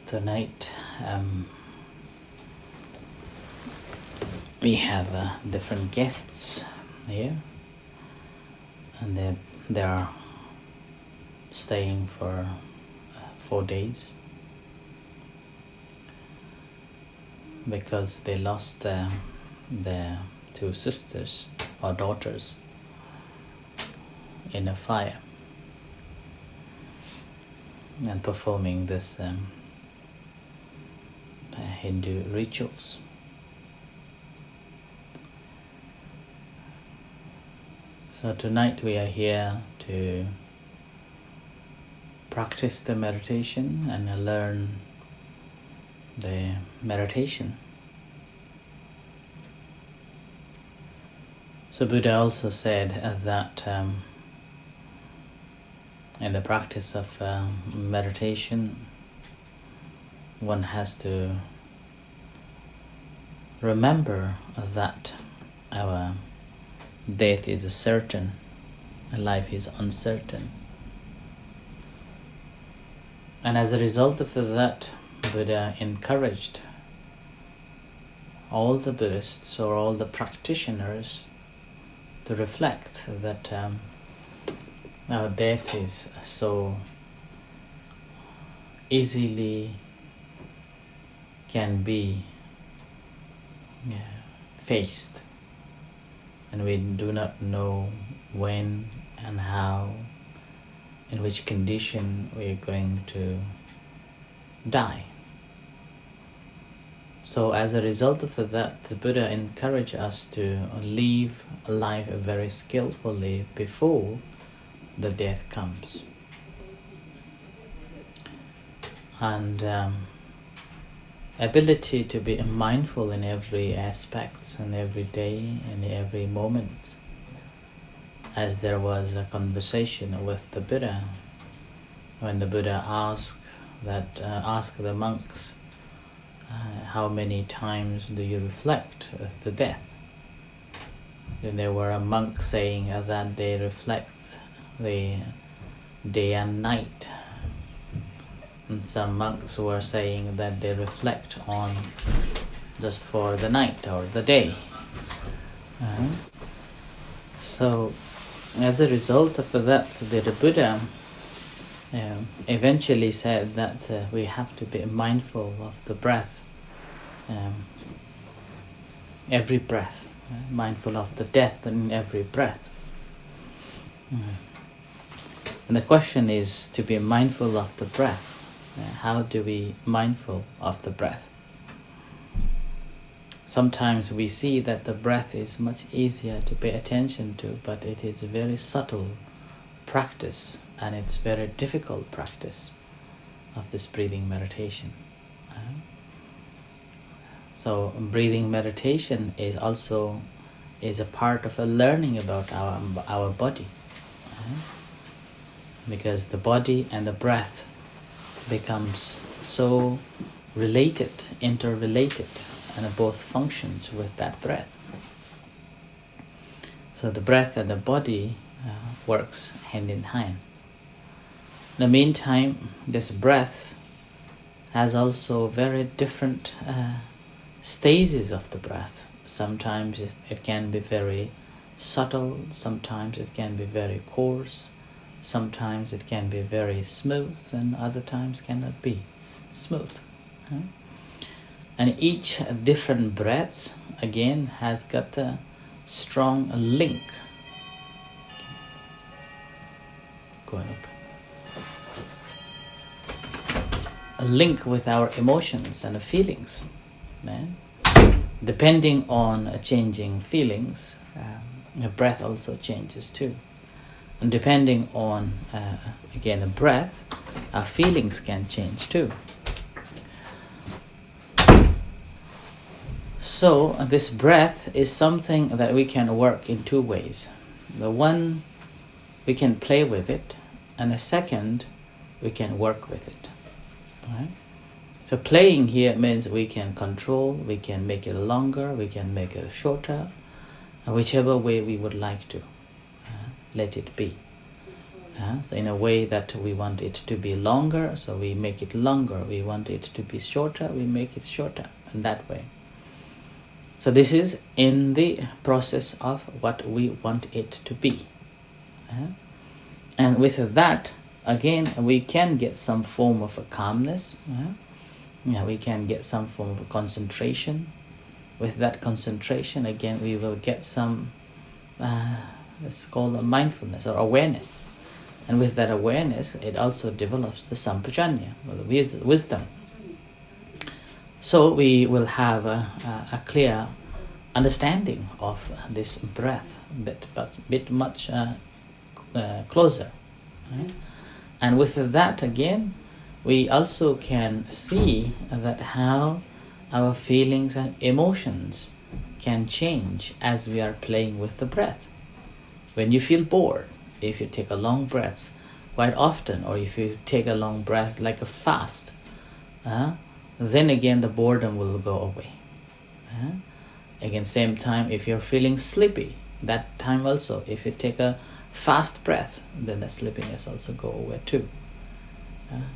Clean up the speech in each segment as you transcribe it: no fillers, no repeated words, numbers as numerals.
Tonight we have different guests here, and they are staying for 4 days because they lost their two sisters or daughters in a fire and performing this Hindu rituals. So tonight we are here to practice the meditation and learn the meditation. So Buddha also said that in the practice of meditation, one has to remember that our death is certain, life is uncertain. And as a result of that, Buddha encouraged all the Buddhists or all the practitioners to reflect that our death is so easily can be faced, and we do not know when and how, in which condition we are going to die. So as a result of that, the Buddha encouraged us to live life very skillfully before the death comes. And ability to be mindful in every aspect and every day and every moment. As there was a conversation with the Buddha, when the Buddha asked the monks, how many times do you reflect at the death? Then there were a monk saying that they reflect the day and night. And some monks were saying that they reflect on just for the night or the day. So as a result of that, the Buddha eventually said that we have to be mindful of the breath, every breath, mindful of the death in every breath. And the question is to be mindful of the breath. How do we mindful of the breath? Sometimes we see that the breath is much easier to pay attention to, but it is a very subtle practice, and it's very difficult practice of this breathing meditation. So breathing meditation is also a part of a learning about our body, because the body and the breath becomes so related, interrelated, and it both functions with that breath. So the breath and the body works hand in hand. In the meantime, this breath has also very different stages of the breath. Sometimes it can be very subtle, sometimes it can be very coarse, sometimes it can be very smooth, and other times cannot be smooth. And each different breaths, again, has got a strong link. Going up. A link with our emotions and feelings. Depending on changing feelings, the breath also changes too. And depending on, again, the breath, our feelings can change too. So this breath is something that we can work in two ways. The one, we can play with it, and the second, we can work with it. Right? So playing here means we can control, we can make it longer, we can make it shorter, whichever way we would like to let it be. So in a way that we want it to be longer, so we make it longer. We want it to be shorter, we make it shorter, in that way. So this is in the process of what we want it to be. And with that, again, we can get some form of a calmness. We can get some form of a concentration. With that concentration, again, we will get some, it's called a mindfulness or awareness. And with that awareness, it also develops the sampajanya, or the wisdom. So we will have a clear understanding of this breath, bit much closer. Right? And with that, again, we also can see that how our feelings and emotions can change as we are playing with the breath. When you feel bored, if you take a long breath quite often, or if you take a long breath like a fast, then again the boredom will go away. Again, same time, if you're feeling sleepy, that time also, if you take a fast breath, then the sleepiness also go away too.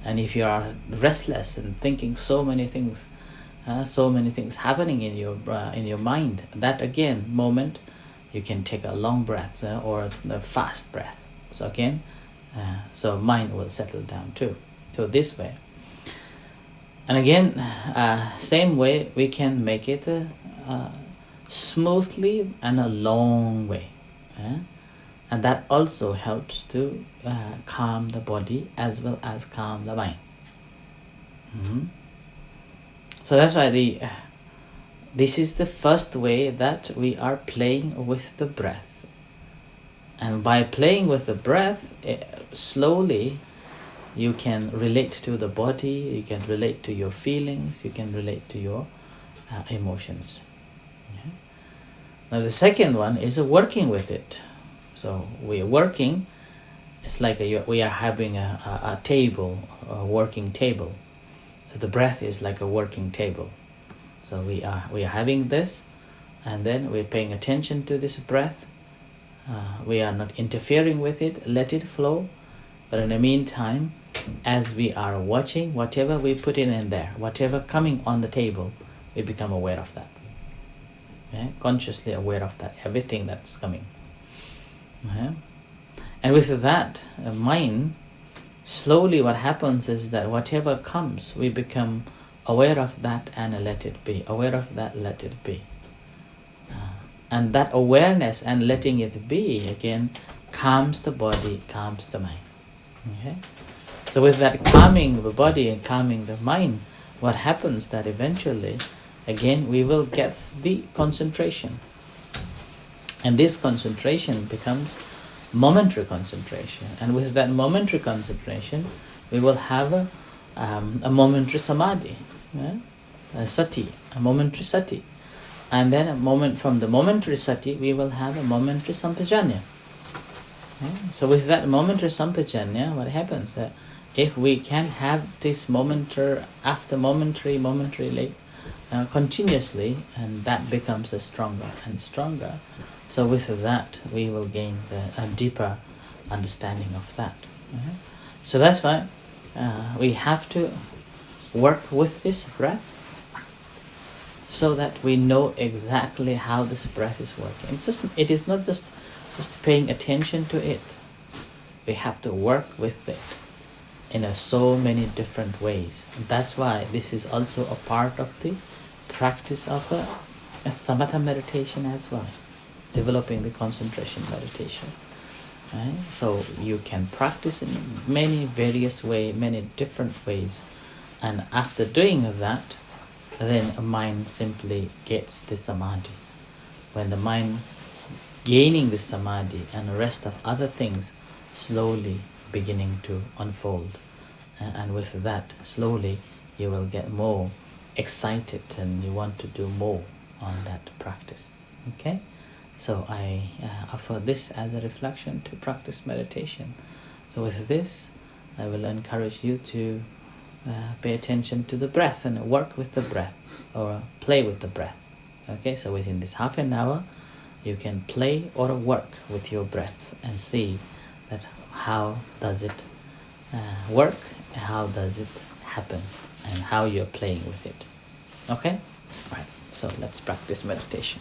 And if you are restless and thinking so many things happening in your mind, that again moment you can take a long breath or a fast breath. So again, so mind will settle down too. So this way. And again, same way we can make it smoothly and a long way. And that also helps to calm the body as well as calm the mind. So that's why this is the first way that we are playing with the breath. And by playing with the breath, slowly you can relate to the body, you can relate to your feelings, you can relate to your emotions. Now the second one is working with it. So we are working, it's like we are having a table, a working table. So the breath is like a working table. So we are having this, and then we're paying attention to this breath. We are not interfering with it, let it flow. But in the meantime, as we are watching, whatever we put in there, whatever coming on the table, we become aware of that. Consciously aware of that, everything that's coming. And with that mind, slowly what happens is that whatever comes, we become aware of that and let it be. Aware of that, let it be. And that awareness and letting it be, again, calms the body, calms the mind. So with that calming the body and calming the mind, what happens that eventually, again, we will get the concentration. And this concentration becomes momentary concentration. And with that momentary concentration, we will have a momentary samadhi, a sati, a momentary sati. And then a moment from the momentary sati, we will have a momentary sampajanya. So with that momentary sampajanya, what happens? If we can have this momentary, after momentary, continuously, and that becomes stronger and stronger. So with that, we will gain a deeper understanding of that. So that's why we have to work with this breath, so that we know exactly how this breath is working. It is not just paying attention to it. We have to work with it in so many different ways. And that's why this is also a part of the practice of a samatha meditation as well, developing the concentration meditation. So you can practice in many various ways, many different ways, and after doing that, then a mind simply gets the samadhi. When the mind gaining the samadhi and the rest of other things slowly beginning to unfold, and with that slowly you will get more excited and you want to do more on that practice. Okay, so I offer this as a reflection to practice meditation. So with this, I will encourage you to pay attention to the breath and work with the breath, or play with the breath. Okay, so within this half an hour, you can play or work with your breath and see that how does it work, how does it happen, and how you're playing with it. Okay? Right, so let's practice meditation.